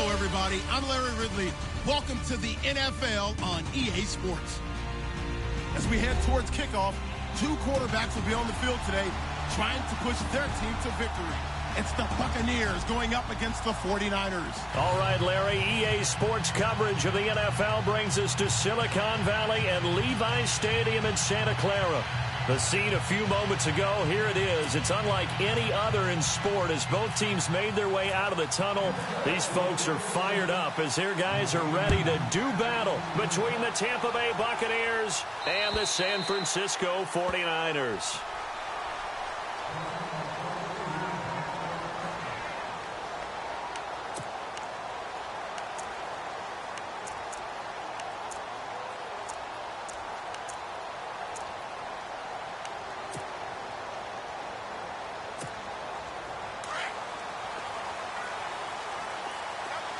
Hello, everybody. I'm Larry Ridley. Welcome to the NFL on EA Sports. As we head towards kickoff, two quarterbacks will be on the field today trying to push their team to victory. It's the Buccaneers going up against the 49ers. All right, Larry, EA Sports coverage of the NFL brings us to Silicon Valley and Levi's Stadium in Santa Clara. The scene a few moments ago, here it is. It's unlike any other in sport as both teams made their way out of the tunnel. These folks are fired up as their guys are ready to do battle between the Tampa Bay Buccaneers and the San Francisco 49ers.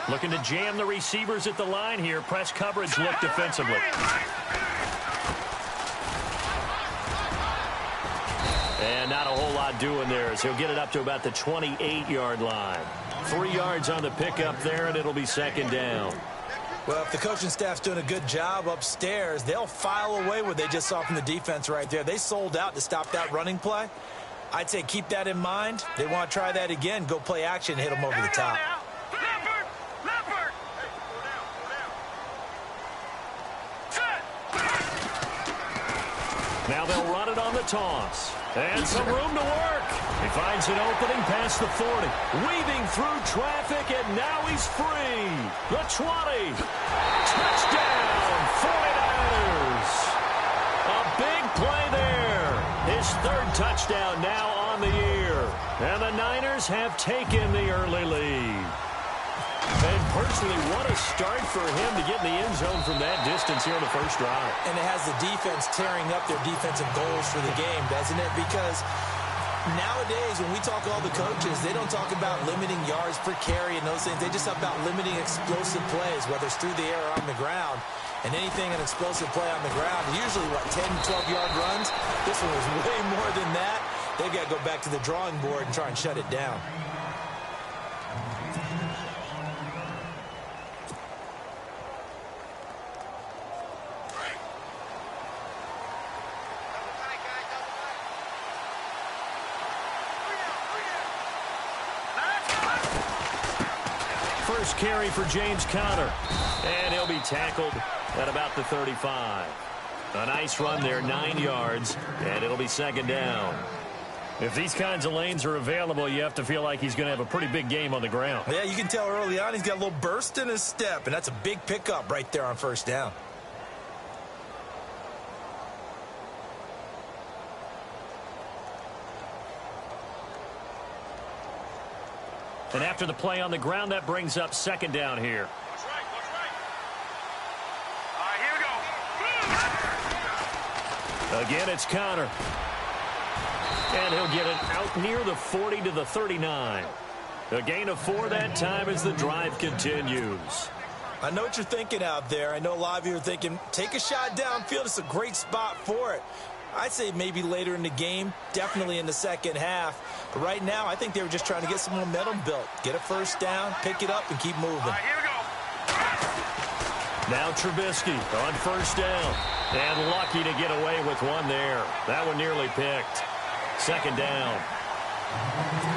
Looking to jam the receivers at the line here. Press coverage look defensively. And not a whole lot doing there as he'll get it up to about the 28-yard line. 3 yards on the pickup there, and it'll be second down. Well, if the coaching staff's doing a good job upstairs, they'll file away what they just saw from the defense right there. They sold out to stop that running play. I'd say keep that in mind. They want to try that again. Go play action, hit them over the top. Now they'll run it on the toss. And some room to work. He finds an opening past the 40. Weaving through traffic, and now he's free. The 20. Touchdown, 49ers. A big play there. His third touchdown now on the year. And the Niners have taken the early lead. And personally, what a start for him to get in the end zone from that distance here in the first drive. And it has the defense tearing up their defensive goals for the game, doesn't it? Because nowadays, when we talk to all the coaches, they don't talk about limiting yards per carry and those things. They just talk about limiting explosive plays, whether it's through the air or on the ground. And anything an explosive play on the ground, usually, 10, 12-yard runs? This one was way more than that. They've got to go back to the drawing board and try and shut it down. First carry for James Conner. And he'll be tackled at about the 35. A nice run there, 9 yards, and it'll be second down. If these kinds of lanes are available, you have to feel like he's going to have a pretty big game on the ground. Yeah, you can tell early on he's got a little burst in his step, and that's a big pickup right there on first down. And after the play on the ground, that brings up second down here. That's right. All right, here we go. Again, it's Conner. And he'll get it out near the 40 to the 39. A gain of 4 that time as the drive continues. I know what you're thinking out there. I know a lot of you are thinking, take a shot downfield. It's a great spot for it. I'd say maybe later in the game, definitely in the second half. But right now, I think they were just trying to get some momentum built. Get a first down, pick it up, and keep moving. All right, here we go. Now Trubisky on first down. And lucky to get away with one there. That one nearly picked. Second down.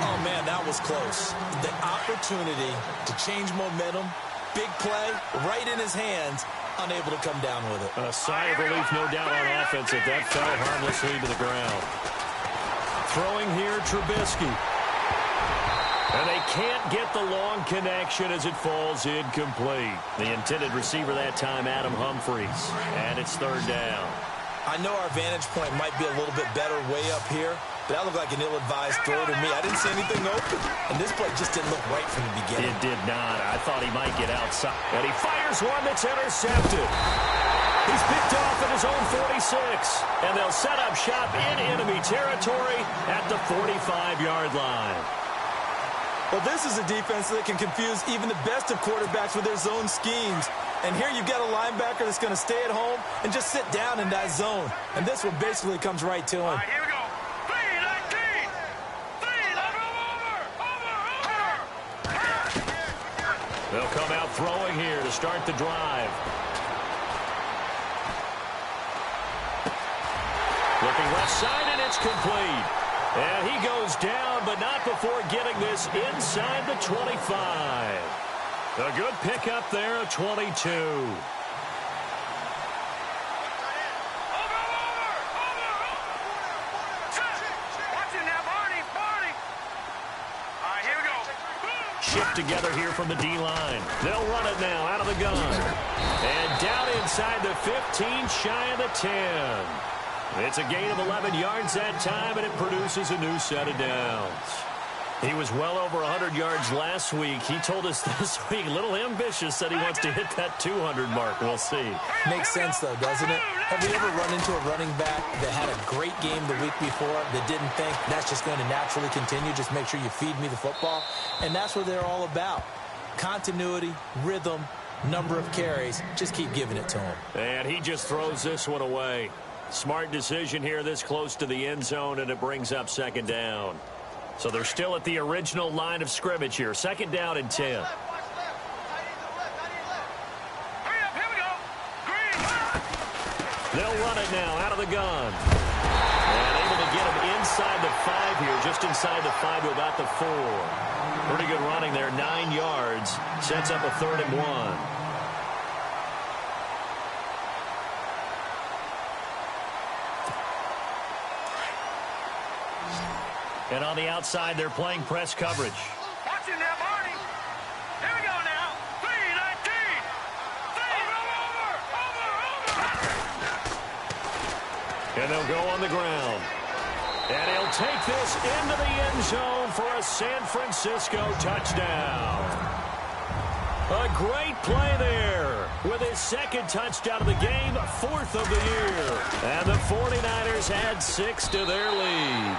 Oh, man, that was close. The opportunity to change momentum, big play, right in his hands, unable to come down with it. A sigh of relief, no doubt, on offense if that fell harmlessly to the ground. Throwing here, Trubisky. And they can't get the long connection as it falls incomplete. The intended receiver that time, Adam Humphries. And it's third down. I know our vantage point might be a little bit better way up here, but that looked like an ill-advised throw to me. I didn't see anything open, and this play just didn't look right from the beginning. It did not. I thought he might get outside. And he fires one that's intercepted. He's picked off at his own 46, and they'll set up shop in enemy territory at the 45-yard line. Well, this is a defense that can confuse even the best of quarterbacks with their zone schemes. And here you've got a linebacker that's going to stay at home and just sit down in that zone. And this one basically comes right to him. All right, here we go. 3-19. 3, over. They'll come out throwing here to start the drive. Looking left side, and it's complete. And he goes down, but not before getting this inside the 25. A good pickup there, a 22. Shift together here from the D-line. They'll run it now out of the gun. And down inside the 15, shy of the 10. It's a gain of 11 yards that time, and it produces a new set of downs. He was well over 100 yards last week. He told us this week, a little ambitious, that he wants to hit that 200 mark. We'll see. Makes sense, though, doesn't it? Have you ever run into a running back that had a great game the week before that didn't think that's just going to naturally continue? Just make sure you feed me the football. And that's what they're all about. Continuity, rhythm, number of carries. Just keep giving it to him. And he just throws this one away. Smart decision here this close to the end zone, and it brings up second down. So they're still at the original line of scrimmage here. Second down and 10. They'll run it now out of the gun. And able to get him inside the 5 here, just inside the 5 to about the 4. Pretty good running there, 9 yards. Sets up a 3rd and 1. And on the outside, they're playing press coverage. Watching now, Barney. Here we go now. 3-19. Over. And they'll go on the ground. And he'll take this into the end zone for a San Francisco touchdown. A great play there with his second touchdown of the game, 4th of the year. And the 49ers add 6 to their lead.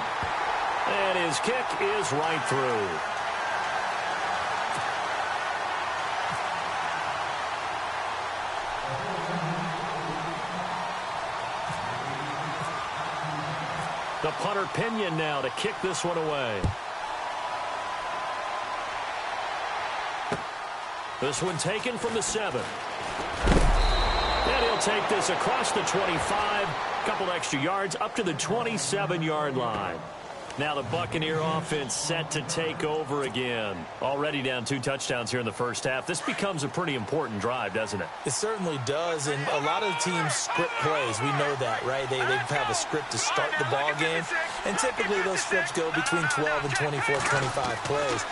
And his kick is right through. The punter Pinion now to kick this one away. This one taken from the 7. And he'll take this across the 25. Couple extra yards up to the 27-yard line. Now the Buccaneer offense set to take over again. Already down 2 touchdowns here in the first half. This becomes a pretty important drive, doesn't it? It certainly does, and a lot of teams script plays. We know that, right? They have a script to start the ball game, and typically those scripts go between 12 and 24, 25 plays.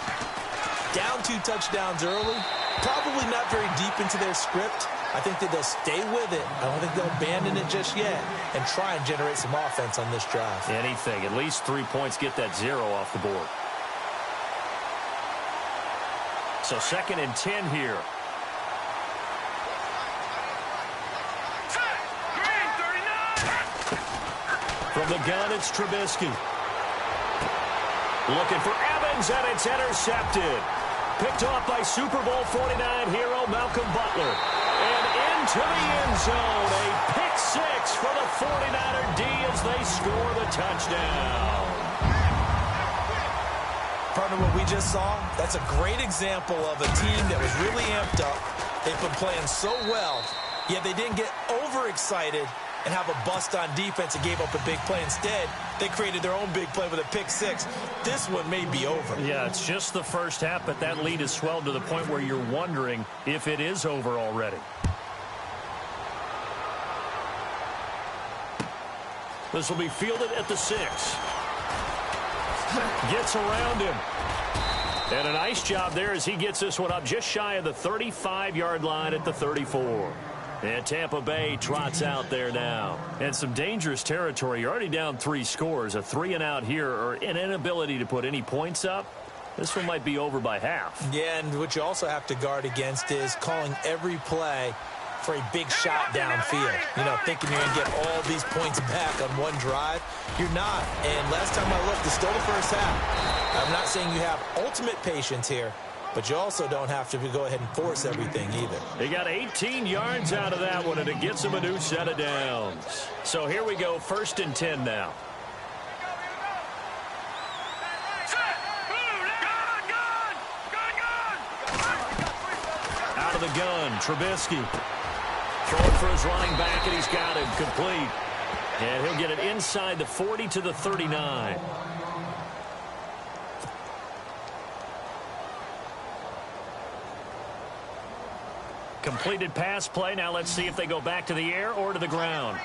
Down 2 touchdowns early, probably not very deep into their script. I think that they'll stay with it. I don't think they'll abandon it just yet and try and generate some offense on this drive. Anything. At least 3 points, get that 0 off the board. So 2nd and 10 here. From the gun, it's Trubisky. Looking for Evans, and it's intercepted. Picked off by Super Bowl 49 hero Malcolm Butler. And into the end zone, a pick 6 for the 49er D as they score the touchdown. Partner, what we just saw, that's a great example of a team that was really amped up. They've been playing so well, yet they didn't get overexcited and have a bust on defense and gave up a big play. Instead, they created their own big play with a pick 6. This one may be over. Yeah, it's just the first half, but that lead has swelled to the point where you're wondering if it is over already. This will be fielded at the 6. Gets around him. And a nice job there as he gets this one up just shy of the 35-yard line at the 34. And Tampa Bay trots out there now. And some dangerous territory. You're already down 3 scores. A 3-and-out here, or an inability to put any points up. This one might be over by half. Yeah, and what you also have to guard against is calling every play for a big shot downfield. You know, thinking you're going to get all these points back on one drive. You're not. And last time I looked, it's still the first half. I'm not saying you have ultimate patience here, but you also don't have to go ahead and force everything either. He got 18 yards out of that one, and it gets him a new set of downs. So here we go, 1st and 10 now. the gun. Trubisky throwing for his running back, and he's got him complete. And he'll get it inside the 40 to the 39. Completed pass play. Now let's see if they go back to the air or to the ground.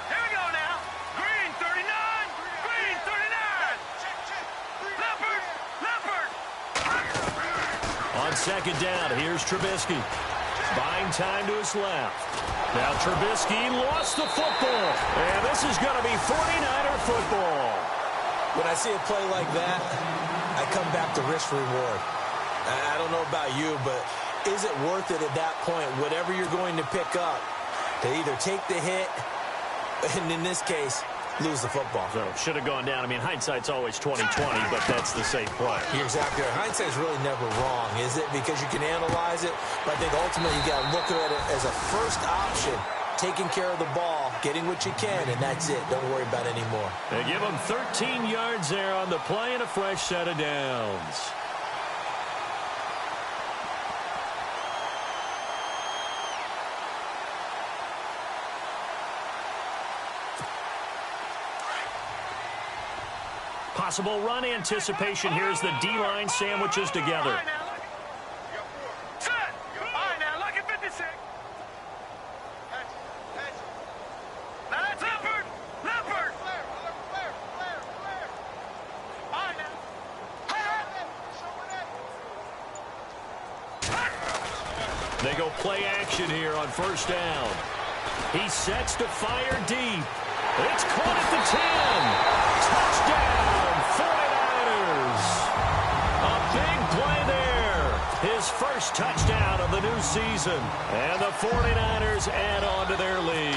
Here we go now. Green 39. Green 39. Leopard. On second down, here's Trubisky. Buying time to his left. Now Trubisky lost the football. And this is going to be 49er football. When I see a play like that, I come back to risk reward. I don't know about you, but is it worth it at that point, whatever you're going to pick up, to either take the hit, and in this case, lose the football? So should have gone down. I mean, hindsight's always 20/20, but that's the safe play. You're exactly right. Hindsight's really never wrong, is it? Because you can analyze it, but I think ultimately you got to look at it as a first option, taking care of the ball, getting what you can, and that's it. Don't worry about any more. They give him 13 yards there on the play and a fresh set of downs. Possible run anticipation. Here's the D-line sandwiches together. Set. All right, now, look at 56. Now that's Leopard. Leopard. All right, now. They go play action here on first down. He sets to fire deep. It's caught at the 10. Touchdown, 49ers. A big play there. His first touchdown of the new season. And the 49ers add on to their lead.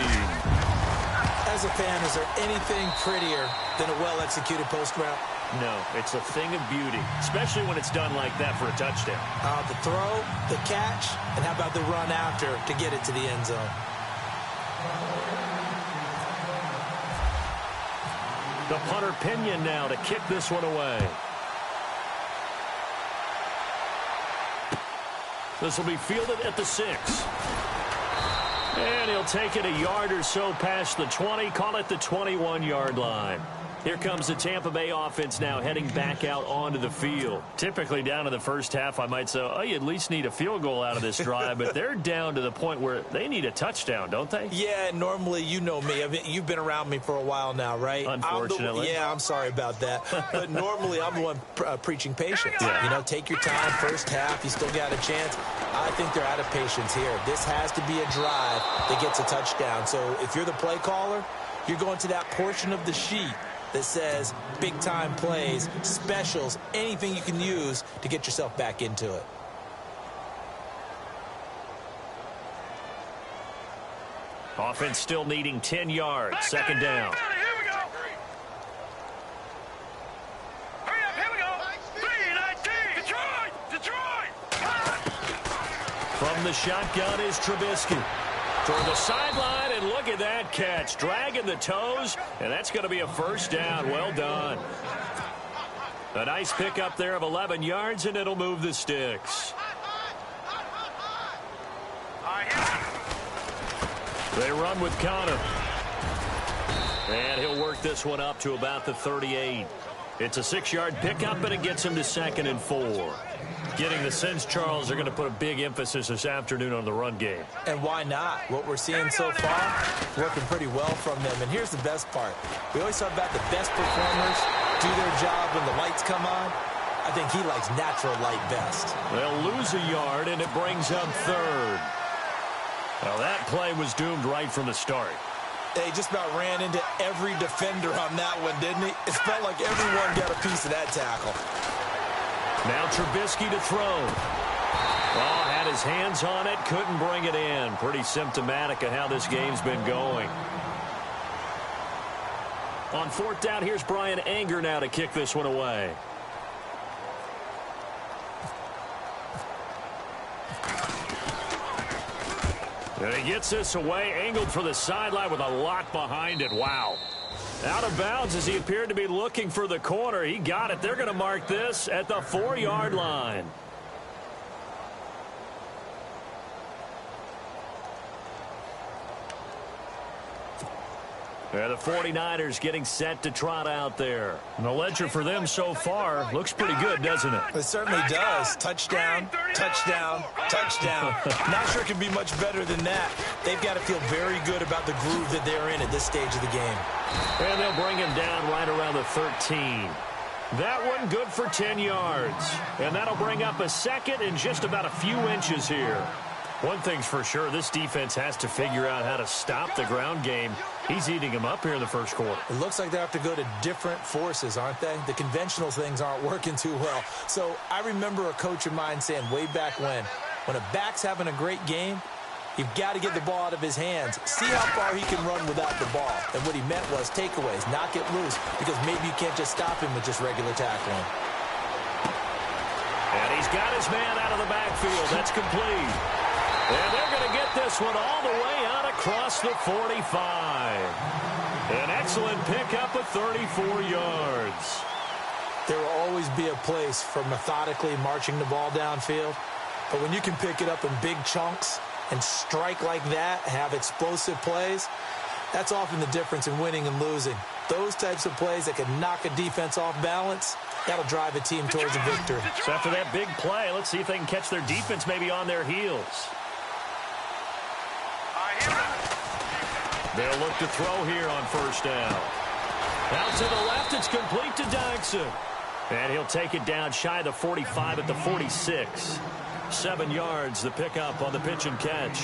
As a fan, is there anything prettier than a well-executed post route? No, it's a thing of beauty, especially when it's done like that for a touchdown. The throw, the catch, and how about the run after to get it to the end zone? The punter Pinion now to kick this one away. This will be fielded at the 6. And he'll take it a yard or so past the 20, call it the 21-yard line. Here comes the Tampa Bay offense now heading back out onto the field. Typically down in the first half, I might say, oh, you at least need a field goal out of this drive, but they're down to the point where they need a touchdown, don't they? Yeah, normally, you know me. I mean, you've been around me for a while now, right? Unfortunately. I'm sorry about that. But normally, I'm the one preaching patience. Yeah. You know, take your time, first half, you still got a chance. I think they're out of patience here. This has to be a drive that gets a touchdown. So if you're the play caller, you're going to that portion of the sheet that says big-time plays, specials, anything you can use to get yourself back into it. Offense still needing 10 yards, second down. Here we go. Hurry up, here we go. 3-19. Detroit. From the shotgun is Trubisky. Toward the sideline, and look at that catch. Dragging the toes, and that's going to be a first down. Well done. A nice pickup there of 11 yards, and it'll move the sticks. They run with Connor. And he'll work this one up to about the 38. It's a 6-yard pickup, and it gets him to 2nd and 4. Getting the sense, Charles, they're going to put a big emphasis this afternoon on the run game. And why not? What we're seeing so far, working pretty well from them. And here's the best part. We always talk about the best performers do their job when the lights come on. I think he likes natural light best. They'll lose a yard, and it brings up 3rd. Well, that play was doomed right from the start. They just about ran into every defender on that one, didn't he? It felt like everyone got a piece of that tackle. Now Trubisky to throw. Oh, had his hands on it, couldn't bring it in. Pretty symptomatic of how this game's been going. On 4th down, here's Brian Anger now to kick this one away. And he gets this away, angled for the sideline with a lock behind it. Wow. Out of bounds as he appeared to be looking for the corner. He got it. They're going to mark this at the 4-yard line. Yeah, the 49ers getting set to trot out there. And the ledger for them so far looks pretty good, doesn't it? It certainly does. Touchdown, touchdown, touchdown. Not sure it can be much better than that. They've got to feel very good about the groove that they're in at this stage of the game. And they'll bring him down right around the 13. That one good for 10 yards. And that'll bring up a second and just about a few inches here. One thing's for sure, this defense has to figure out how to stop the ground game. He's eating him up here in the first quarter. It looks like they have to go to different forces, aren't they? The conventional things aren't working too well. So I remember a coach of mine saying way back when a back's having a great game, you've got to get the ball out of his hands. See how far he can run without the ball. And what he meant was takeaways, knock it loose, because maybe you can't just stop him with just regular tackling. And he's got his man out of the backfield. That's complete. And they're going to get this one all the way out across the 45. An excellent pickup of 34 yards. There will always be a place for methodically marching the ball downfield. But when you can pick it up in big chunks and strike like that, have explosive plays, that's often the difference in winning and losing. Those types of plays that can knock a defense off balance, that'll drive a team towards a victory. So after that big play, let's see if they can catch their defense maybe on their heels. They'll look to throw here on first down. Out to the left, it's complete to Dykson. And he'll take it down shy of the 45 at the 46. 7 yards, the pickup on the pitch and catch.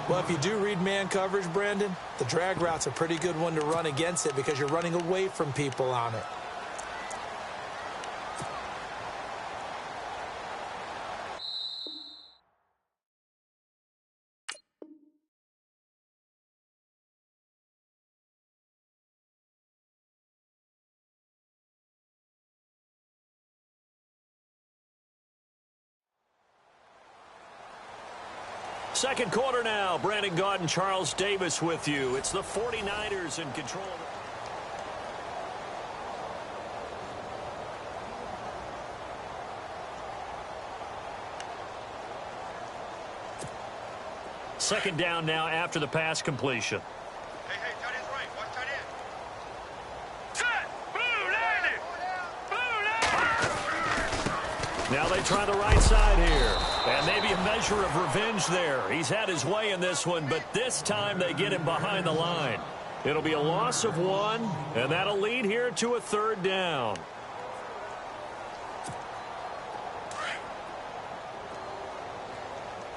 Well, if you do read man coverage, Brandon, the drag route's a pretty good one to run against it because you're running away from people on it. Second quarter now. Brandon Gaud and Charles Davis with you. It's the 49ers in control. Second down now after the pass completion. Hey, tight end's right. Watch tight end. Set! Blue landed! Now they try the right side here. And maybe a measure of revenge there. He's had his way in this one, but this time they get him behind the line. It'll be a loss of 1, and that'll lead here to a third down.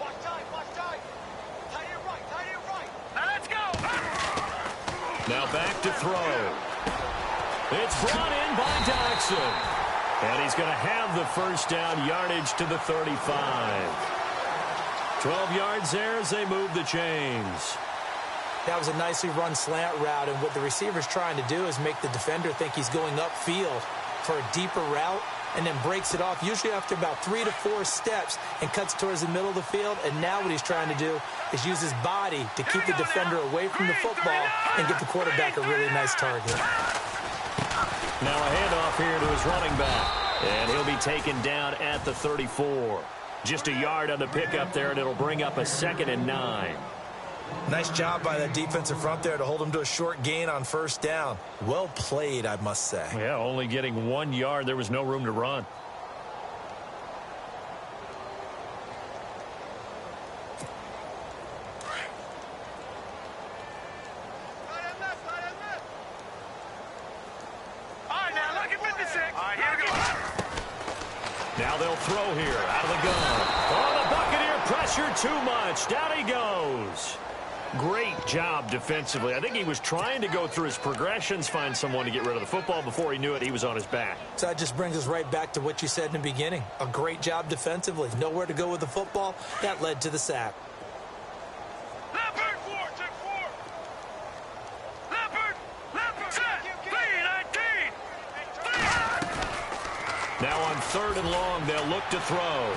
Watch tight. Tight end right. Now let's go! Now back to throw. It's brought in by Dykson. And he's going to have the first down, yardage to the 35. 12 yards there as they move the chains. That was a nicely run slant route, and what the receiver's trying to do is make the defender think he's going upfield for a deeper route and then breaks it off, usually after about 3 to 4 steps, and cuts towards the middle of the field. And now what he's trying to do is use his body to keep the defender away from the football and give the quarterback a really nice target. Now a handoff here to his running back. And he'll be taken down at the 34. Just a yard on the pickup there, and it'll bring up a 2nd and 9. Nice job by that defensive front there to hold him to a short gain on first down. Well played, I must say. Yeah, only getting 1 yard. There was no room to run. Now they'll throw here out of the gun. Oh, the Buccaneer pressure too much. Down he goes. Great job defensively. I think he was trying to go through his progressions, find someone to get rid of the football. Before he knew it, he was on his back. So that just brings us right back to what you said in the beginning. A great job defensively. Nowhere to go with the football. That led to the sack. Now on 3rd and long, they'll look to throw.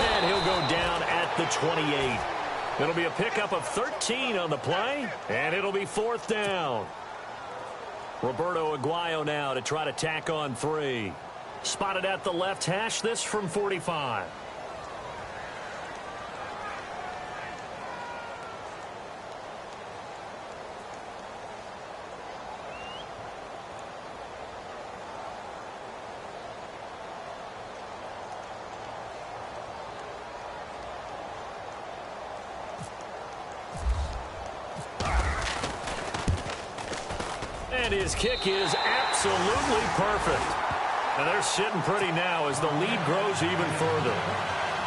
And he'll go down at the 28. It'll be a pickup of 13 on the play, and it'll be 4th down. Roberto Aguayo now to try to tack on 3. Spotted at the left hash, this from 45. And his kick is absolutely perfect. And they're sitting pretty now as the lead grows even further.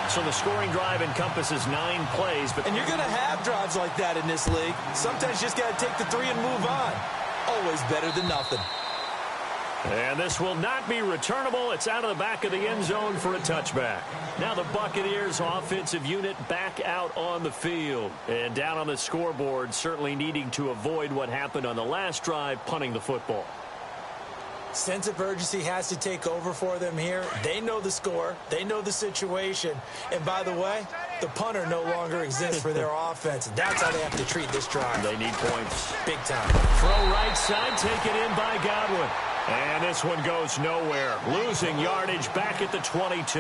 So the scoring drive encompasses 9 plays. And you're going to have drives like that in this league. Sometimes you just got to take the 3 and move on. Always better than nothing. And this will not be returnable. It's out of the back of the end zone for a touchback. Now the Buccaneers offensive unit back out on the field. And down on the scoreboard, certainly needing to avoid what happened on the last drive, punting the football. Sense of urgency has to take over for them here. They know the score. They know the situation. And by the way, the punter no longer exists for their offense. That's how they have to treat this drive. They need points. Big time. Throw right side, taken in by Godwin. And this one goes nowhere. Losing yardage back at the 22.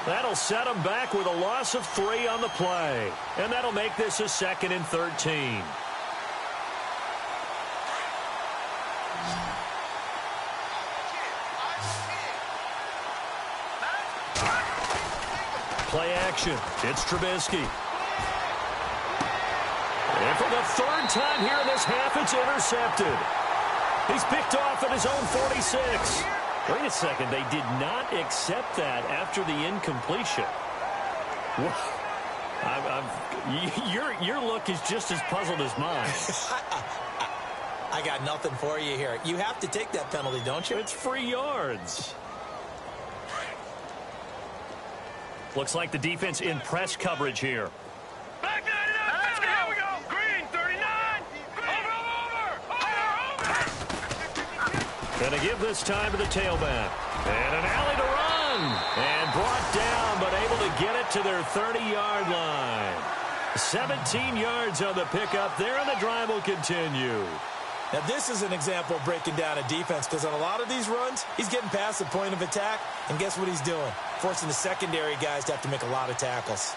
That'll set them back with a loss of 3 on the play. And that'll make this a 2nd and 13. Play action. It's Trubisky. And for the 3rd time here in this half, it's intercepted. He's picked off at his own 46. Wait a second. They did not accept that after the incompletion. Your look is just as puzzled as mine. I got nothing for you here. You have to take that penalty, don't you? It's free yards. Looks like the defense in press coverage here. Back 99. Let's go. Here we go. Green 39. Over. Going to give this time to the tailback. And an alley to run. And brought down, but able to get it to their 30-yard line. 17 yards on the pickup there, and the drive will continue. Now, this is an example of breaking down a defense, because on a lot of these runs, he's getting past the point of attack, and guess what he's doing? Forcing the secondary guys to have to make a lot of tackles.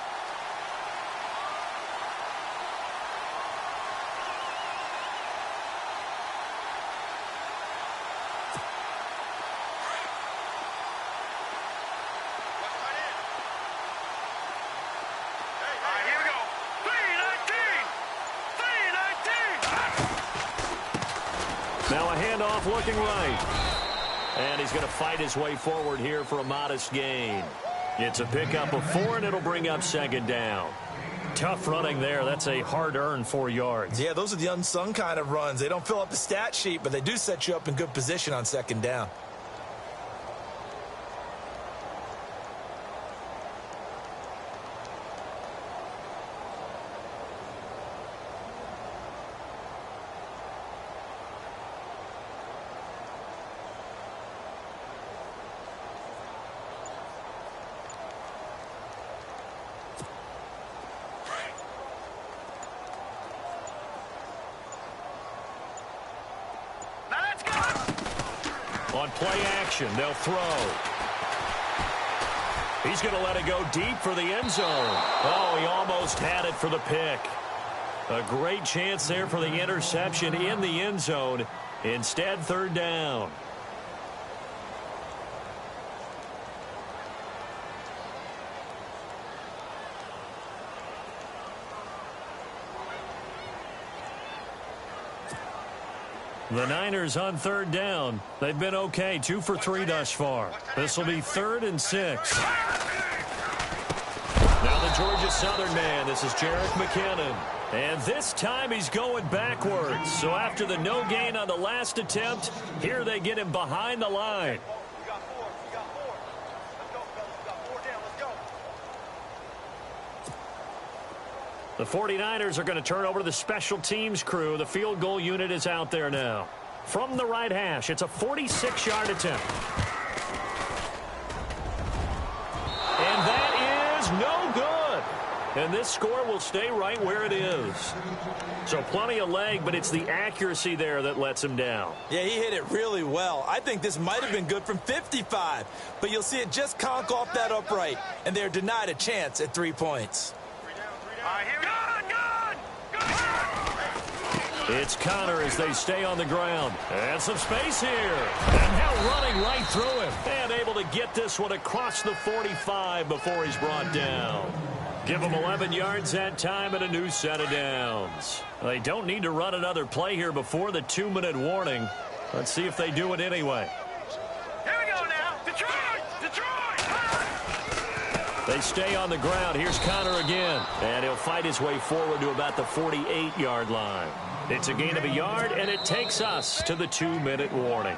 Now a handoff looking right. And he's going to fight his way forward here for a modest gain. It's a pickup of 4, and it'll bring up 2nd down. Tough running there. That's a hard-earned 4 yards. Yeah, those are the unsung kind of runs. They don't fill up the stat sheet, but they do set you up in good position on 2nd down. On play action, they'll throw. He's going to let it go deep for the end zone. Oh, he almost had it for the pick. A great chance there for the interception in the end zone. Instead, 3rd down. The Niners on 3rd down. They've been okay, 2 for 3 thus far. This will be 3rd and 6. Now the Georgia Southern man. This is Jerick McKinnon. And this time he's going backwards. So after the no gain on the last attempt, here they get him behind the line. The 49ers are going to turn over to the special teams crew. The field goal unit is out there now. From the right hash, it's a 46-yard attempt. And that is no good. And this score will stay right where it is. So plenty of leg, but it's the accuracy there that lets him down. Yeah, he hit it really well. I think this might have been good from 55. But you'll see it just conk off that upright. And they're denied a chance at 3 points. It's Connor as they stay on the ground. And some space here. And now running right through him. And able to to get this one across the 45 before he's brought down. Give him 11 yards that time and a new set of downs. They don't need to run another play here before the 2-minute warning. Let's see if they do it anyway. Here we go now. Detroit! Detroit! They stay on the ground. Here's Connor again. And he'll fight his way forward to about the 48-yard line. It's a gain of a yard, and it takes us to the 2-minute warning.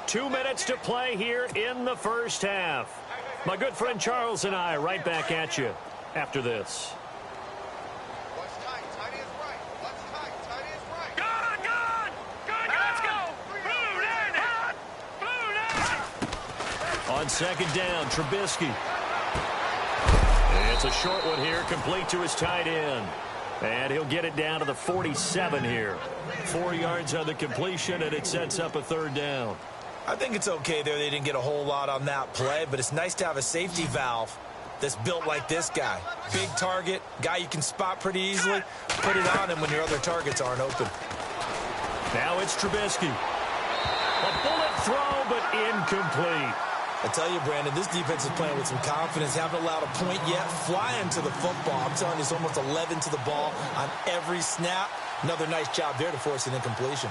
2 minutes to play here in the first half. My good friend Charles and I right back at you after this. What's tight? Tight is right. What's tight? Tight is right. Good, good! Good, let's go! Blue line hot! Blue line! On second down, Trubisky. It's a short one here, complete to his tight end. And he'll get it down to the 47 here. 4 yards on the completion, and it sets up a third down. I think it's okay there. They didn't get a whole lot on that play, but it's nice to have a safety valve that's built like this guy. Big target, guy you can spot pretty easily. Put it on him when your other targets aren't open. Now it's Trubisky. A bullet throw, but incomplete. I tell you, Brandon, this defense is playing with some confidence. Haven't allowed a point yet. Flying to the football. I'm telling you, it's almost 11 to the ball on every snap. Another nice job there to force an incompletion.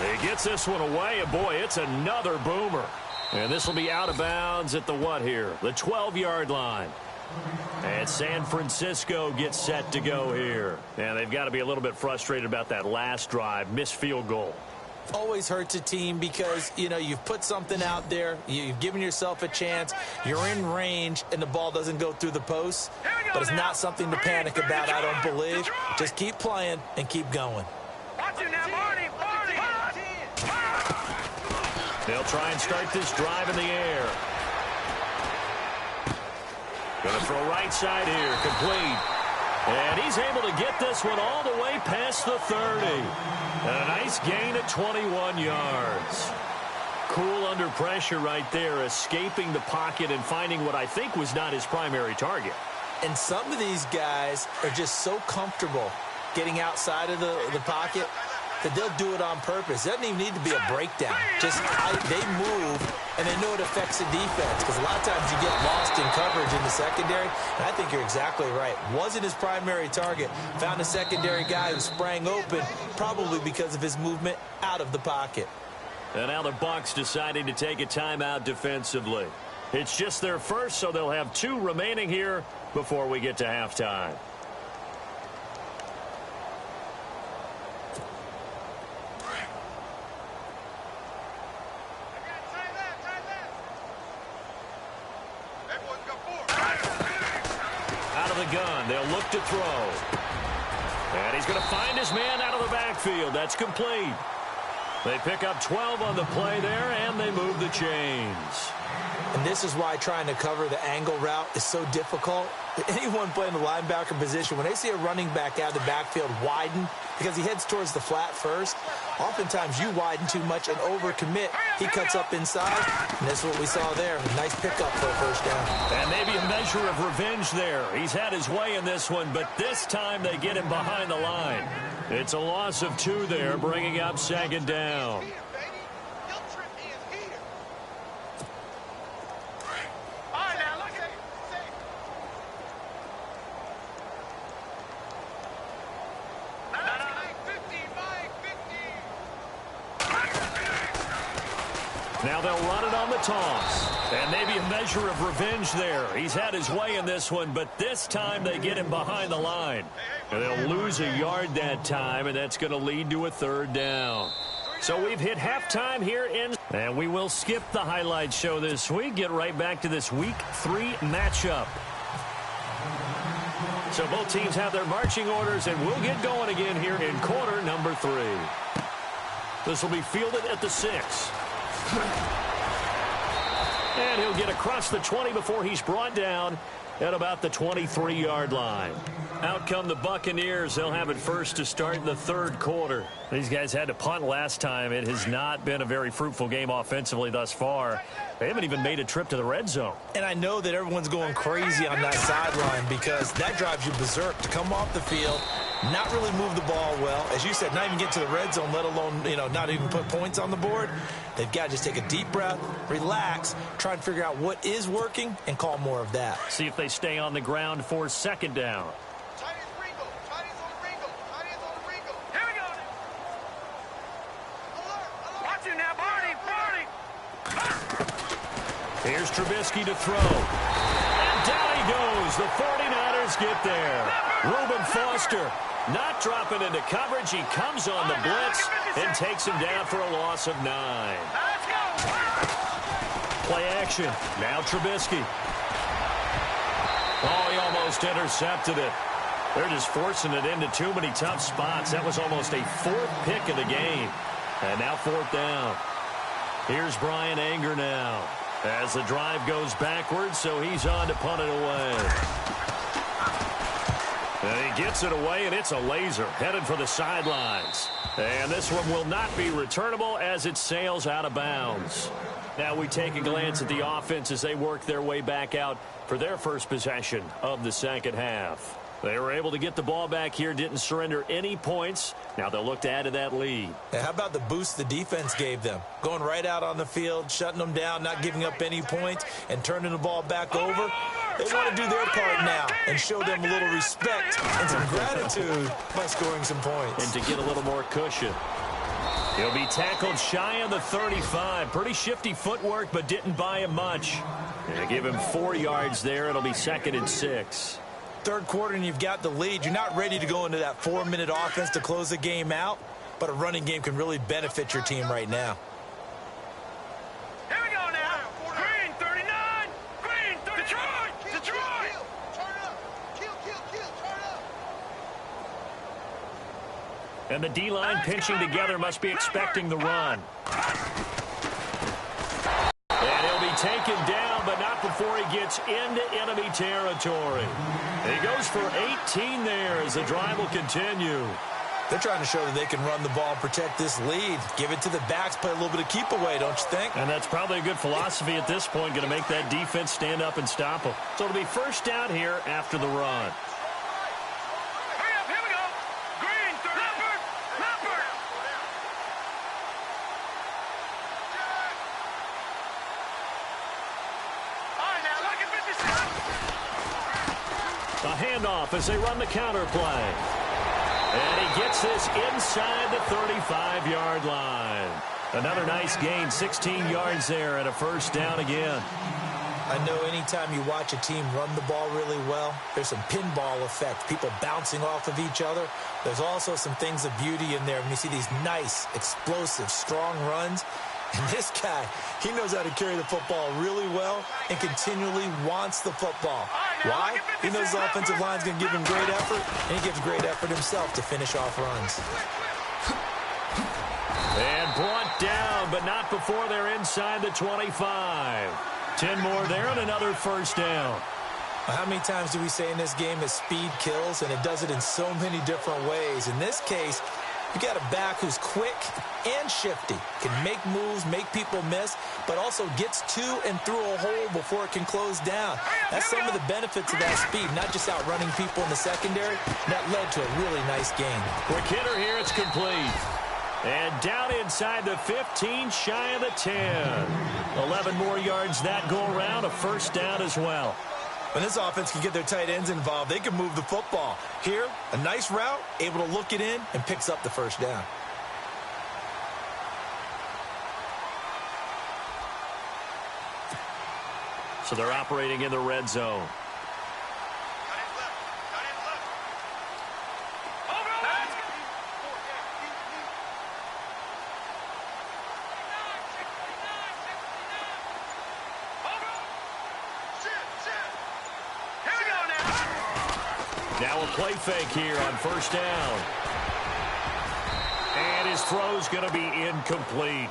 He gets this one away, and boy, it's another boomer. And this will be out of bounds at the what here? The 12-yard line. And San Francisco gets set to go here. And they've got to be a little bit frustrated about that last drive, missed field goal. Always hurts a team because, you know, you've put something out there, you've given yourself a chance, you're in range, and the ball doesn't go through the posts. But it's not something to panic about, I don't believe. Just keep playing and keep going. Watch it now, Marty! They'll try and start this drive in the air. Going to throw right side here, complete. And he's able to get this one all the way past the 30. And a nice gain at 21 yards. Cool under pressure right there, escaping the pocket and finding what I think was not his primary target. And some of these guys are just so comfortable getting outside of the pocket that they'll do it on purpose. It doesn't even need to be a breakdown. Just they move, and they know it affects the defense because a lot of times you get lost in coverage in the secondary, and I think you're exactly right. Wasn't his primary target. Found a secondary guy who sprang open, probably because of his movement out of the pocket. And now the Bucs deciding to take a timeout defensively. It's just their first, so they'll have 2 remaining here before we get to halftime. Out of the gun, they'll look to throw. And he's going to find his man out of the backfield. That's complete. They pick up 12 on the play there, and they move the chains. And this is why trying to cover the angle route is so difficult. Anyone playing the linebacker position, when they see a running back out of the backfield widen, because he heads towards the flat first, oftentimes you widen too much and overcommit. He cuts up inside, and this is what we saw there. Nice pickup for a first down. And maybe a measure of revenge there. He's had his way in this one, but this time they get him behind the line. It's a loss of 2 there, bringing up second down. Now they'll run it on the toss. And maybe a measure of revenge there. He's had his way in this one, but this time they get him behind the line. And they'll lose a yard that time, and that's going to lead to a third down. So we've hit halftime here and we will skip the highlight show this week. Get right back to this Week 3 matchup. So both teams have their marching orders, and we'll get going again here in quarter number 3. This will be fielded at the 6. And he'll get across the 20 before he's brought down at about the 23-yard line. Out come the Buccaneers. They'll have it first to start in the third quarter. These guys had to punt last time. It has not been a very fruitful game offensively thus far. They haven't even made a trip to the red zone. And I know that everyone's going crazy on that sideline because that drives you berserk to come off the field, not really move the ball well. As you said, not even get to the red zone, let alone, not even put points on the board. They've got to just take a deep breath, relax, try and figure out what is working and call more of that. See if they stay on the ground for second down. Here's Trubisky to throw. And down he goes. The 49ers get there. Reuben Foster not dropping into coverage. He comes on the blitz and takes him down for a loss of 9. Play action. Now Trubisky. Oh, he almost intercepted it. They're just forcing it into too many tough spots. That was almost a fourth pick of the game. And now fourth down. Here's Brian Anger now. As the drive goes backwards, so he's on to punt it away. And he gets it away, and it's a laser headed for the sidelines. And this one will not be returnable as it sails out of bounds. Now we take a glance at the offense as they work their way back out for their first possession of the second half. They were able to get the ball back here, didn't surrender any points. Now they'll look to add to that lead. Yeah, how about the boost the defense gave them? Going right out on the field, shutting them down, not giving up any points, and turning the ball back over. They want to do their part now and show them a little respect and some gratitude by scoring some points. And to get a little more cushion. He'll be tackled shy of the 35. Pretty shifty footwork, but didn't buy him much. And give him 4 yards there. It'll be 2nd and 6. Third quarter and you've got the lead. You're not ready to go into that 4-minute offense to close the game out, but a running game can really benefit your team right now. Here we go now. Green 39. Green 39. Detroit. Turn up. Kill, turn up. And the D-line pinching together must be expecting the run. And he'll be taken down, but not before he gets into enemy territory. He goes for 18 there as the drive will continue. They're trying to show that they can run the ball and protect this lead. Give it to the backs, play a little bit of keep away, don't you think? And that's probably a good philosophy at this point, going to make that defense stand up and stop them. So it'll be first down here after the run. Hurry up, here we go. Green 30. Leopard. All right, now look at 57. A handoff as they run the counter play. And he gets this inside the 35-yard line. Another nice gain, 16 yards there and a first down again. I know anytime you watch a team run the ball really well, there's some pinball effect, people bouncing off of each other. There's also some things of beauty in there when you see these nice, explosive, strong runs. And this guy, he knows how to carry the football really well and continually wants the football. Why? He knows the offensive line's going to give him great effort, and he gives great effort himself to finish off runs. And brought down, but not before they're inside the 25. 10 more there and another first down. How many times do we say in this game that speed kills, and it does it in so many different ways? In this case, you got a back who's quick and shifty, can make moves, make people miss, but also gets to and through a hole before it can close down. That's some of the benefits of that speed, not just outrunning people in the secondary. That led to a really nice gain. Quick hitter here, it's complete. And down inside the 15, shy of the 10. 11 more yards that go around, a first down as well. When this offense can get their tight ends involved, they can move the football. Here, a nice route, able to look it in, and picks up the first down. So they're operating in the red zone. Now a play fake here on first down. And his throw's going to be incomplete.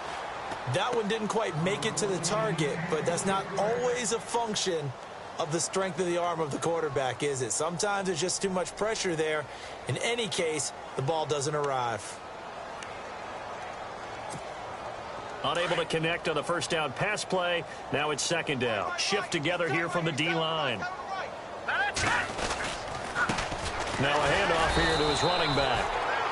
That one didn't quite make it to the target, but that's not always a function of the strength of the arm of the quarterback, is it? Sometimes there's just too much pressure there. In any case, the ball doesn't arrive. Unable to connect on the first down pass play. Now it's second down. Shift together here from the D-line. Now a handoff here to his running back.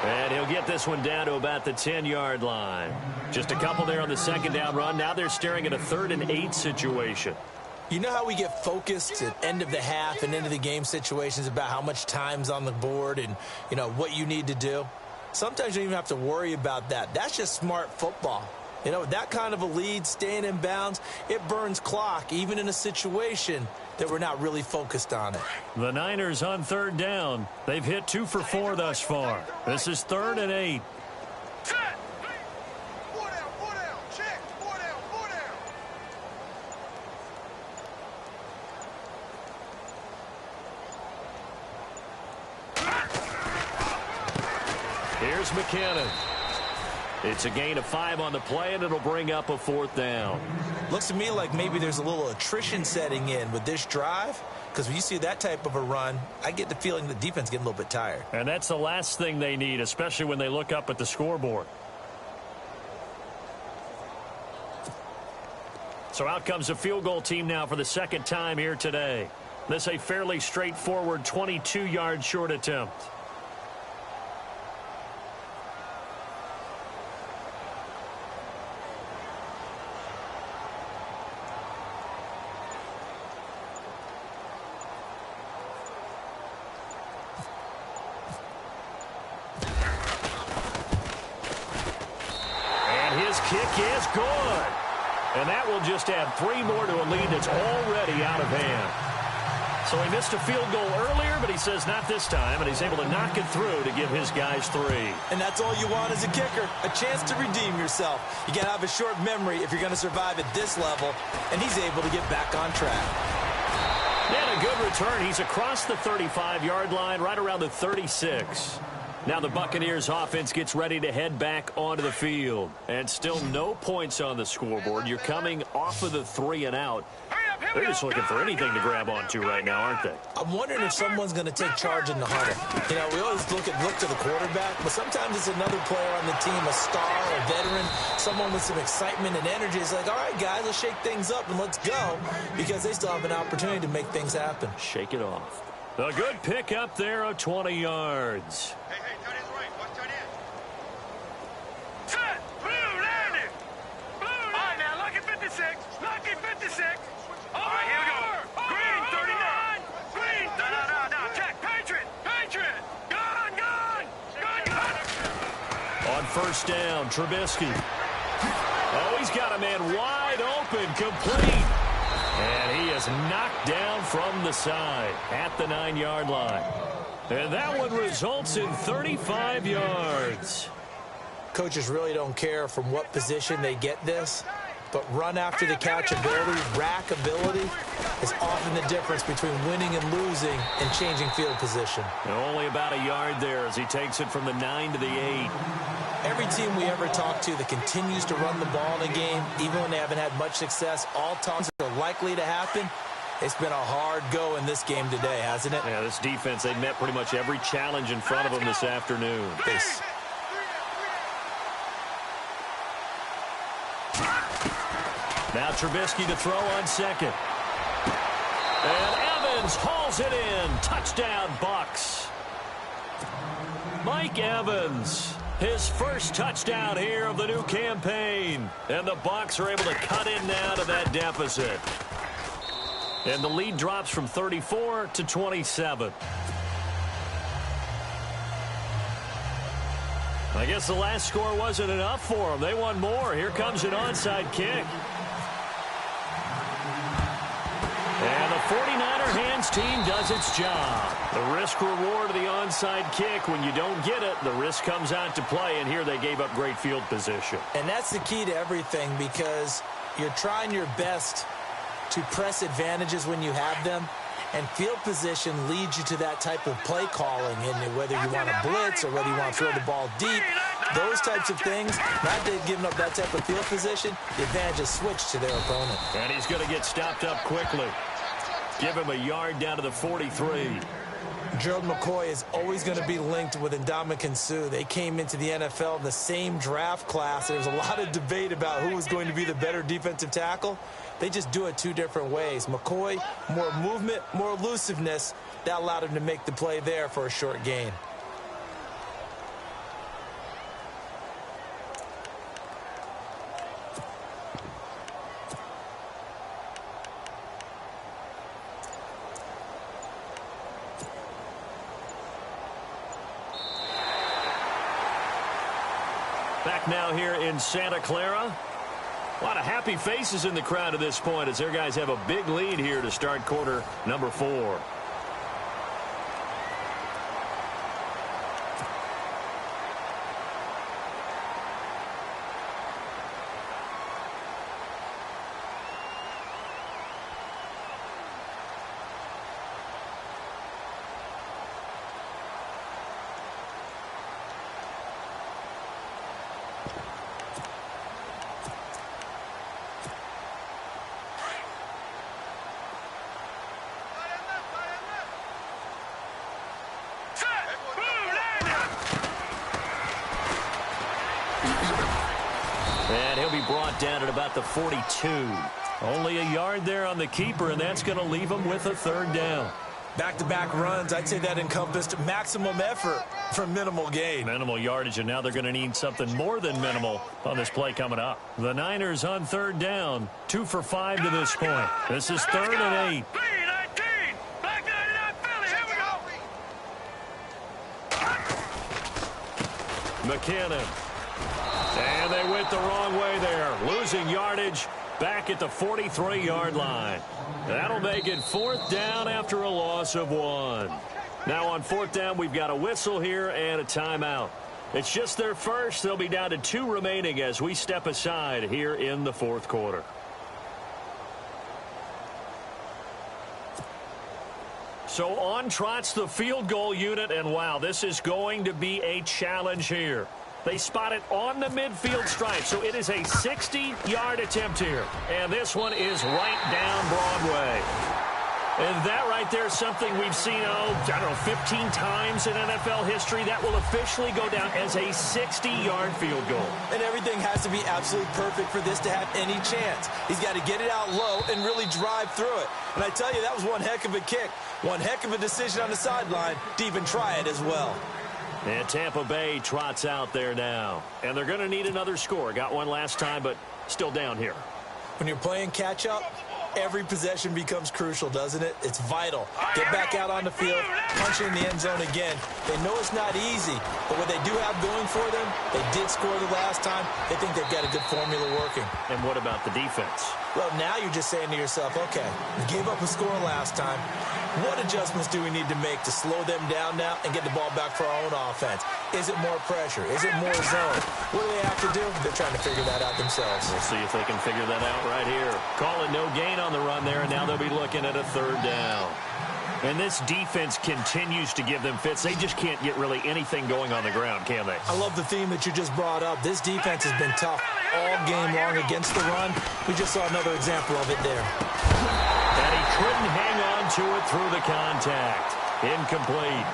And he'll get this one down to about the 10-yard line. Just a couple there on the second down run. Now they're staring at a 3rd and 8 situation. You know how we get focused at end of the half and end of the game situations about how much time's on the board and, you know, what you need to do? Sometimes you don't even have to worry about that. That's just smart football. You know, that kind of a lead, staying in bounds, it burns clock, even in a situation that we're not really focused on it. The Niners on 3rd down. They've hit 2 for 4 thus far. This is 3rd and 8. Here's McKinnon. It's a gain of 5 on the play, and it'll bring up a 4th down. Looks to me like maybe there's a little attrition setting in with this drive, because when you see that type of a run, I get the feeling the defense getting a little bit tired. And that's the last thing they need, especially when they look up at the scoreboard. So out comes a field goal team now for the 2nd time here today. This a fairly straightforward 22-yard short attempt. Kick is good. And that will just add 3 more to a lead that's already out of hand. So he missed a field goal earlier, but he says not this time, and he's able to knock it through to give his guys 3. And that's all you want as a kicker, a chance to redeem yourself. You got to have a short memory if you're going to survive at this level, and he's able to get back on track. And a good return. He's across the 35-yard line, right around the 36. Now the Buccaneers offense gets ready to head back onto the field. And still no points on the scoreboard. You're coming off of the 3 and out. They're just looking for anything to grab onto right now, aren't they? I'm wondering if someone's going to take charge in the huddle. You know, we always look to the quarterback, but sometimes it's another player on the team, a star, a veteran, someone with some excitement and energy. It's like, all right, guys, let's shake things up and let's go, because they still have an opportunity to make things happen. Shake it off. A good pick up there of 20 yards. Hey, tight end's right. Watch tight end. Set! Blue landing! Blue landing! All right, now, lucky 56. Lucky 56. All right, here we go. Green 39. Green. No. Check. Patriot. Gun. On first down, Trubisky. Oh, he's got a man wide open, complete. And he is knocked down from the side at the 9-yard line. And that one results in 35 yards. Coaches really don't care from what position they get this, but run after the catch ability, rack ability is often the difference between winning and losing and changing field position. And only about a yard there as he takes it from the 9 to the 8. Every team we ever talk to that continues to run the ball in a game, even when they haven't had much success, all talks are likely to happen. It's been a hard go in this game today, hasn't it? Yeah, this defense, they met pretty much every challenge in front of them this afternoon. Now Trubisky to throw on second. And Evans hauls it in. Touchdown, Bucs. Mike Evans, his first touchdown here of the new campaign. And the Bucs are able to cut in now to that deficit. And the lead drops from 34 to 27. I guess the last score wasn't enough for them. They want more. Here comes an onside kick. And the 49er hands team does its job. The risk-reward of the onside kick, when you don't get it, the risk comes out to play, and here they gave up great field position. And that's the key to everything, because you're trying your best to press advantages when you have them, and field position leads you to that type of play calling, and whether you want to blitz or whether you want to throw the ball deep, those types of things, not giving up that type of field position, the advantage is switched to their opponent. And he's going to get stopped up quickly. Give him a yard down to the 43. Gerald McCoy is always going to be linked with Ndamukong Suh. They came into the NFL in the same draft class. There's a lot of debate about who was going to be the better defensive tackle. They just do it two different ways. McCoy, more movement, more elusiveness. That allowed him to make the play there for a short gain. Back now here in Santa Clara. A lot of happy faces in the crowd at this point as their guys have a big lead here to start quarter number 4. And he'll be brought down at about the 42. Only a yard there on the keeper, and that's going to leave him with a third down. Back-to-back runs, I'd say that encompassed maximum effort for minimal gain. Minimal yardage, and now they're going to need something more than minimal on this play coming up. The Niners on third down, 2 for 5 to this point. This is 3rd and 8. McKinnon. And they went the wrong way there. Losing yardage back at the 43-yard line. That'll make it 4th down after a loss of 1. Now on 4th down, we've got a whistle here and a timeout. It's just their first. They'll be down to 2 remaining as we step aside here in the 4th quarter. So on trots the field goal unit, and wow, this is going to be a challenge here. They spot it on the midfield stripe, so it is a 60-yard attempt here. And this one is right down Broadway. And that right there is something we've seen, 15 times in NFL history. That will officially go down as a 60-yard field goal. And everything has to be absolutely perfect for this to have any chance. He's got to get it out low and really drive through it. And I tell you, that was one heck of a kick. One heck of a decision on the sideline to even try it as well. And Tampa Bay trots out there now. And they're going to need another score. Got one last time, but still down here. When you're playing catch-up, every possession becomes crucial, doesn't it? It's vital. Get back out on the field, punch it in the end zone again. They know it's not easy, but what they do have going for them, they did score the last time. They think they've got a good formula working. And what about the defense? Well, now you're just saying to yourself, okay, we gave up a score last time. What adjustments do we need to make to slow them down now and get the ball back for our own offense? Is it more pressure? Is it more zone? What do they have to do? They're trying to figure that out themselves. We'll see if they can figure that out right here. Call it no gain on the run there, and now they'll be looking at a 3rd down. And this defense continues to give them fits. They just can't get really anything going on the ground, can they? I love the theme that you just brought up. This defense has been tough all game long against the run. We just saw another example of it there. And he couldn't hang on to it through the contact. Incomplete.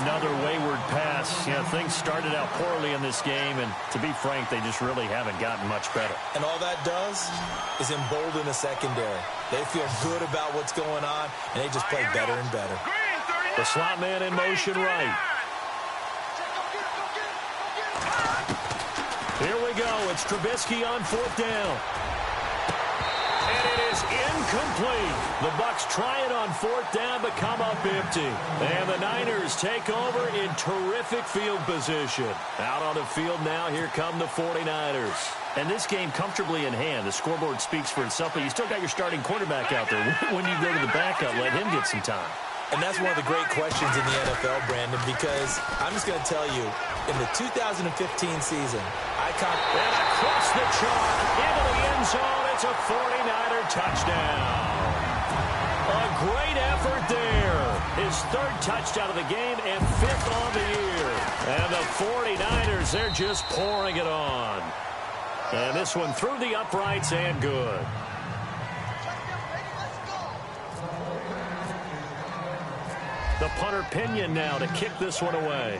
Another wayward pass. Yeah, things started out poorly in this game, and to be frank, they just really haven't gotten much better. And all that does is embolden the secondary. They feel good about what's going on, and they just play better and better. The slot man in motion right. Here we go. It's Trubisky on 4th down. And it is incomplete. The Bucs try it on 4th down, but come up empty. And the Niners take over in terrific field position. Out on the field now, here come the 49ers. And this game comfortably in hand. The scoreboard speaks for itself, but you still got your starting quarterback out there. When you go to the backup, let him get some time. And that's one of the great questions in the NFL, Brandon, because I'm just going to tell you, in the 2015 season, and across the chalk, into the end zone, it's a 49er touchdown. A great effort there. His 3rd touchdown of the game and 5th on the year. And the 49ers, they're just pouring it on. And this one through the uprights and good. punter Pinion now to kick this one away.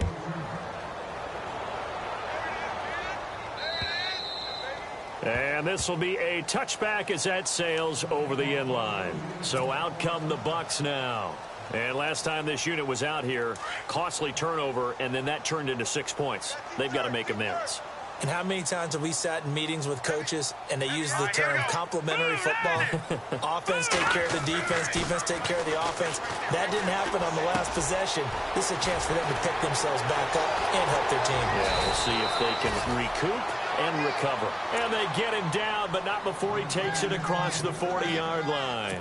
And this will be a touchback as that sails over the end line. So out come the Bucs now. And last time this unit was out here, costly turnover, and then that turned into 6 points. They've got to make amends. And how many times have we sat in meetings with coaches and they use the term complementary football? Offense take care of the defense, defense take care of the offense. That didn't happen on the last possession. This is a chance for them to pick themselves back up and help their team. Yeah, we'll see if they can recoup and recover. And they get him down, but not before he takes it across the 40-yard line.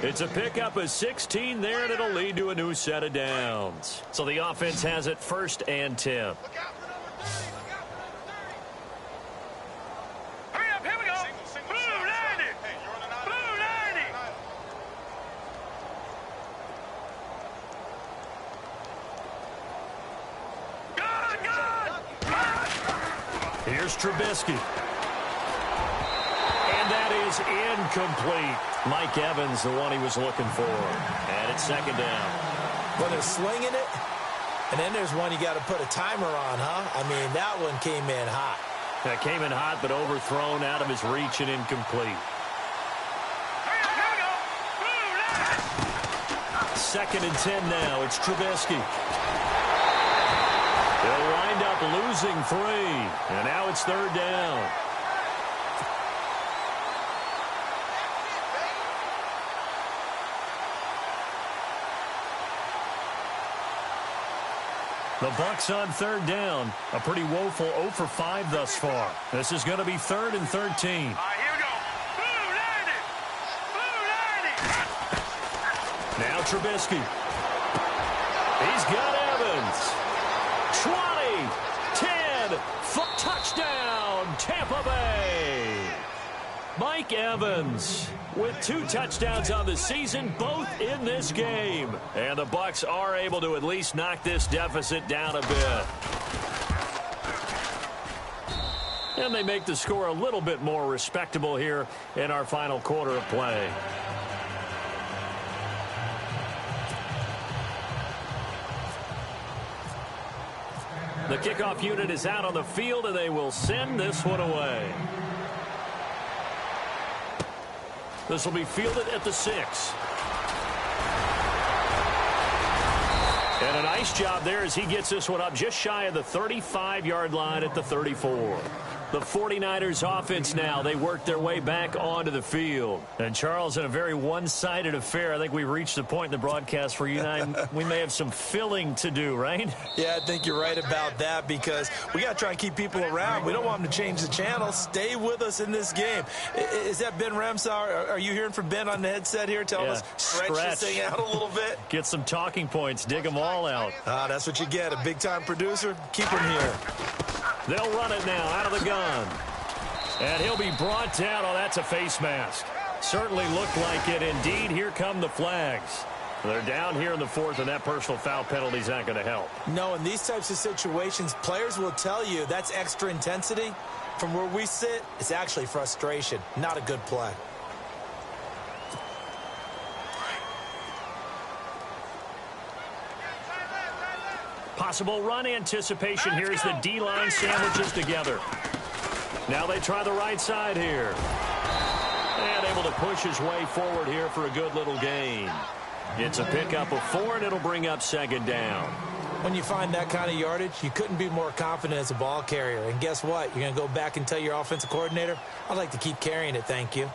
It's a pickup of 16 there, and it'll lead to a new set of downs. So the offense has it 1st and 10. Here's Trubisky. And that is incomplete. Mike Evans, the one he was looking for. And it's 2nd down. Well, they're slinging it, and then there's one you got to put a timer on, huh? I mean, that one came in hot. That came in hot, but overthrown out of his reach and incomplete. 2nd and 10 now. It's Trubisky. They'll wind up losing 3. And now it's 3rd down. The Bucs on 3rd down. A pretty woeful 0 for 5 thus far. This is going to be 3rd and 13. All right, here we go. Blue 90. Now Trubisky. He's got Evans. 20, 10, touchdown, Tampa Bay. Mike Evans with 2 touchdowns on the season, both in this game. And the Bucs are able to at least knock this deficit down a bit. And they make the score a little bit more respectable here in our final quarter of play. The kickoff unit is out on the field, and they will send this one away. This will be fielded at the 6. And a nice job there as he gets this one up just shy of the 35-yard line at the 34. The 49ers offense now, they work their way back onto the field. And Charles, in a very one-sided affair, I think we've reached the point in the broadcast where you and I, we may have some filling to do, right? Yeah, I think you're right about that because we got to try and keep people around. We don't want them to change the channel. Stay with us in this game. Is that Ben Ramsauer? Are you hearing from Ben on the headset here telling us stretch this thing out a little bit? Get some talking points. Dig them all out. That's what you get. A big-time producer. Keep him here. They'll run it now out of the gun. And he'll be brought down. Oh, that's a face mask. Certainly looked like it. Indeed, here come the flags. They're down here in the 4th, and that personal foul penalty is not going to help. No, in these types of situations, players will tell you that's extra intensity. From where we sit, it's actually frustration. Not a good play. Possible run anticipation here as the D-line sandwiches together. Now they try the right side here. And able to push his way forward here for a good little gain. It's a pickup of 4, and it'll bring up 2nd down. When you find that kind of yardage, you couldn't be more confident as a ball carrier. And guess what? You're going to go back and tell your offensive coordinator, I'd like to keep carrying it, thank you.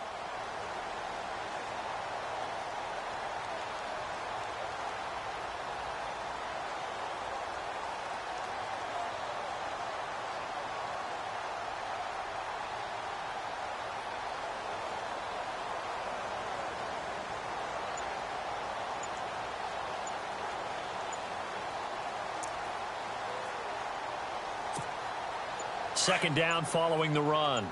Second down following the run.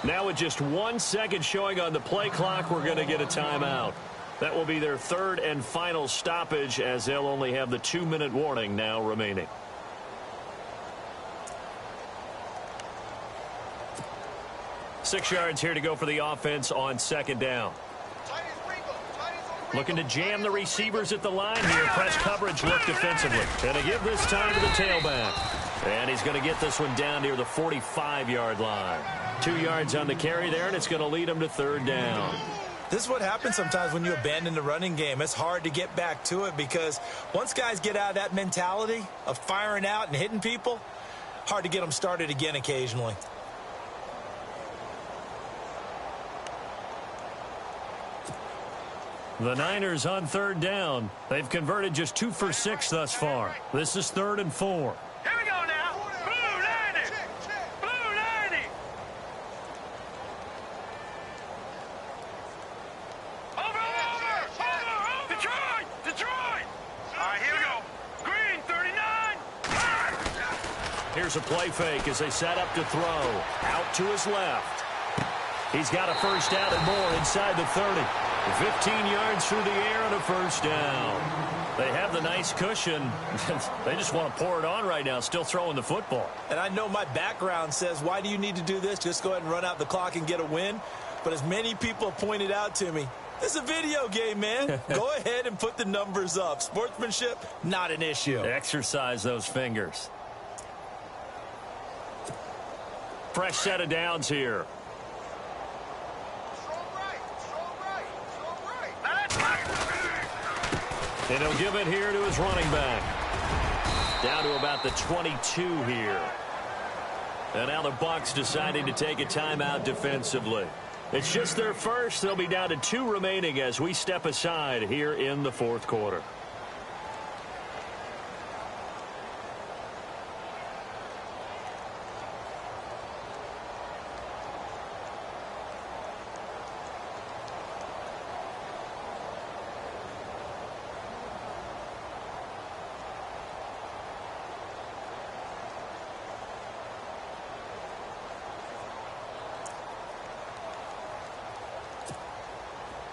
Now with just 1 second showing on the play clock, we're going to get a timeout. That will be their 3rd and final stoppage as they'll only have the 2-minute warning now remaining. Six yards here to go for the offense on 2nd down. Chinese Ringo. Chinese Looking to jam the receivers at the line here. Press coverage look defensively. And to give this time to the tailback. And he's going to get this one down near the 45-yard line. 2 yards on the carry there, and it's going to lead him to third down. This is what happens sometimes when you abandon the running game. It's hard to get back to it because once guys get out of that mentality of firing out and hitting people, hard to get them started again occasionally. The Niners on third down. They've converted just 2 for 6 thus far. This is 3rd and 4. Here we go now. Blue 90. Blue 90. Over. Detroit. Detroit. All right, here we go. Green 39. Here's a play fake as they set up to throw. Out to his left. He's got a first down and more inside the 30. 15 yards through the air and a first down. They have the nice cushion. They just want to pour it on right now, still throwing the football. And I know my background says, why do you need to do this? Just go ahead and run out the clock and get a win. But as many people have pointed out to me, this is a video game, man. Go ahead and put the numbers up. Sportsmanship, not an issue. Exercise those fingers. Fresh set of downs here. And he'll give it here to his running back. Down to about the 22 here. And now the Bucs deciding to take a timeout defensively. It's just their first. They'll be down to 2 remaining as we step aside here in the 4th quarter.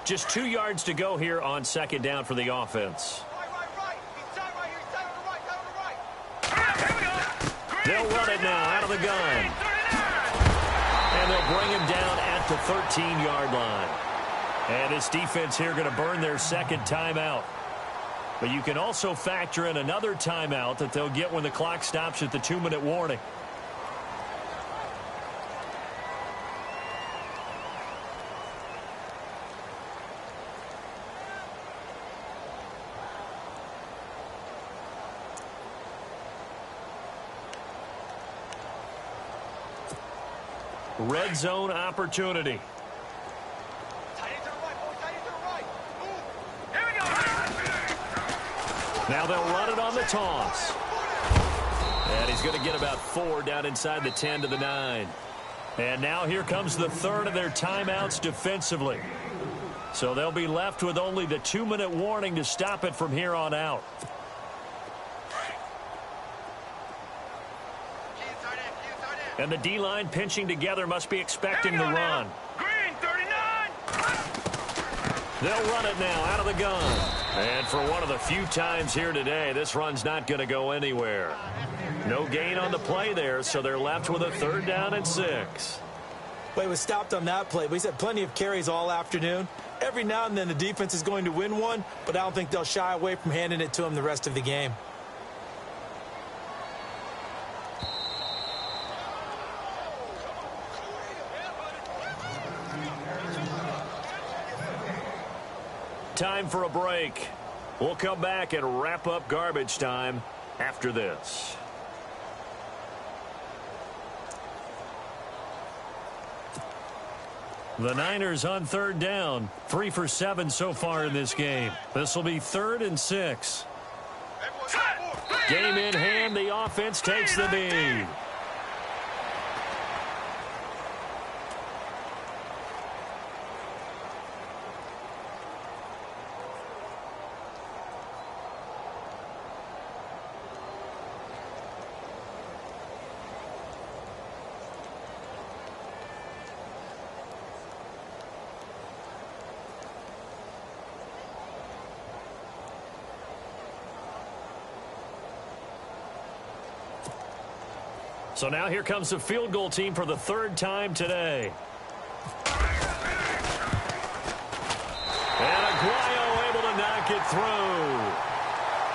Just 2 yards to go here on second down for the offense. They'll run it now out of the gun. And they'll bring him down at the 13-yard line. And this defense here going to burn their second timeout. But you can also factor in another timeout that they'll get when the clock stops at the 2-minute warning. Red zone opportunity. Now they'll run it on the toss. And he's going to get about 4 down inside the 10 to the 9. And now here comes the third of their timeouts defensively. So they'll be left with only the 2-minute warning to stop it from here on out. And the D-line pinching together must be expecting the run. Green 39. They'll run it now out of the gun. And for one of the few times here today, this run's not going to go anywhere. No gain on the play there, so they're left with a 3rd down and 6. Well, he was stopped on that play, but he's had plenty of carries all afternoon. Every now and then the defense is going to win one, but I don't think they'll shy away from handing it to him the rest of the game. Time for a break. We'll come back and wrap up garbage time after this. The Niners on 3rd down. 3 for 7 so far in this game. This will be 3rd and 6. Game in hand. The offense takes the knee. So now here comes the field goal team for the 3rd time today. And Aguayo through.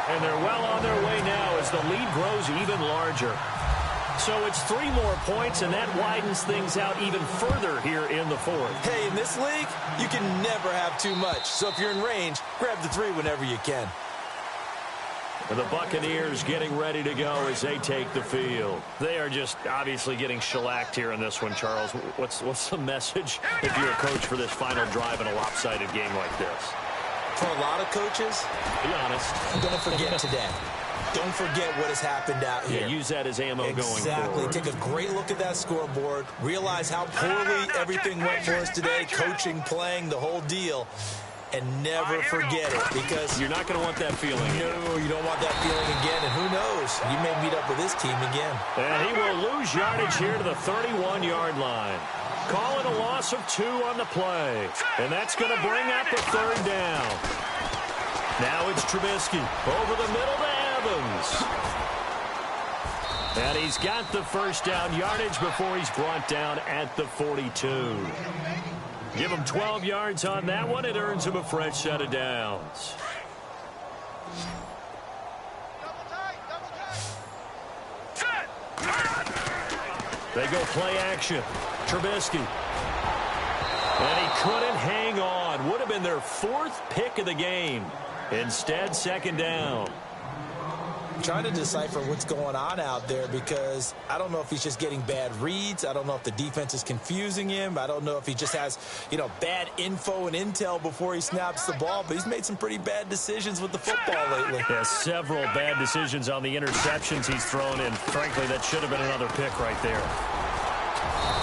And they're well on their way now as the lead grows even larger. So it's 3 more points, and that widens things out even further here in the fourth. Hey, in this league, you can never have too much. So if you're in range, grab the 3 whenever you can. And the Buccaneers getting ready to go as they take the field. They are just obviously getting shellacked here in this one, Charles. What's the message if you're a coach for this final drive in a lopsided game like this? For a lot of coaches, be honest, don't forget today. Don't forget what has happened out here. Yeah, use that as ammo going forward. Exactly. Take a great look at that scoreboard. Realize how poorly everything went for us today. Coaching, playing, the whole deal. And never forget it, because you're not going to want that feeling again. No, you don't want that feeling again. And who knows? You may meet up with this team again. And he will lose yardage here to the 31-yard line. Calling a loss of 2 on the play. And that's going to bring up a 3rd down. Now it's Trubisky over the middle to Evans. And he's got the 1st down yardage before he's brought down at the 42. Give him 12 yards on that one. It earns him a fresh set of downs. They go play action. Trubisky. And he couldn't hang on. Would have been their 4th pick of the game. Instead, 2nd down. I'm trying to decipher what's going on out there, because I don't know if he's just getting bad reads. I don't know if the defense is confusing him. I don't know if he just has, bad info and intel before he snaps the ball. But he's made some pretty bad decisions with the football lately. Yeah, several bad decisions on the interceptions he's thrown, and frankly, that should have been another pick right there.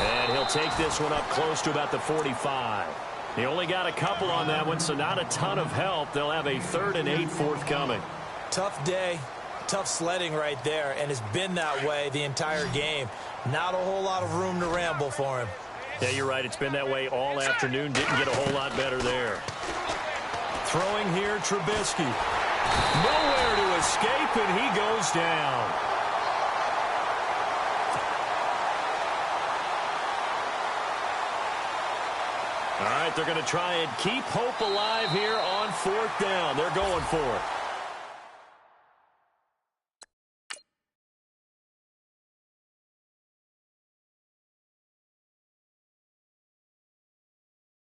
And he'll take this one up close to about the 45. He only got a couple on that one, so not a ton of help. They'll have a 3rd and 8 forthcoming. Tough day. Tough sledding right there, and it's been that way the entire game. Not a whole lot of room to ramble for him. Yeah, you're right. It's been that way all afternoon. Didn't get a whole lot better there. Throwing here, Trubisky. Nowhere to escape, and he goes down. All right, they're going to try and keep hope alive here on 4th down. They're going for it.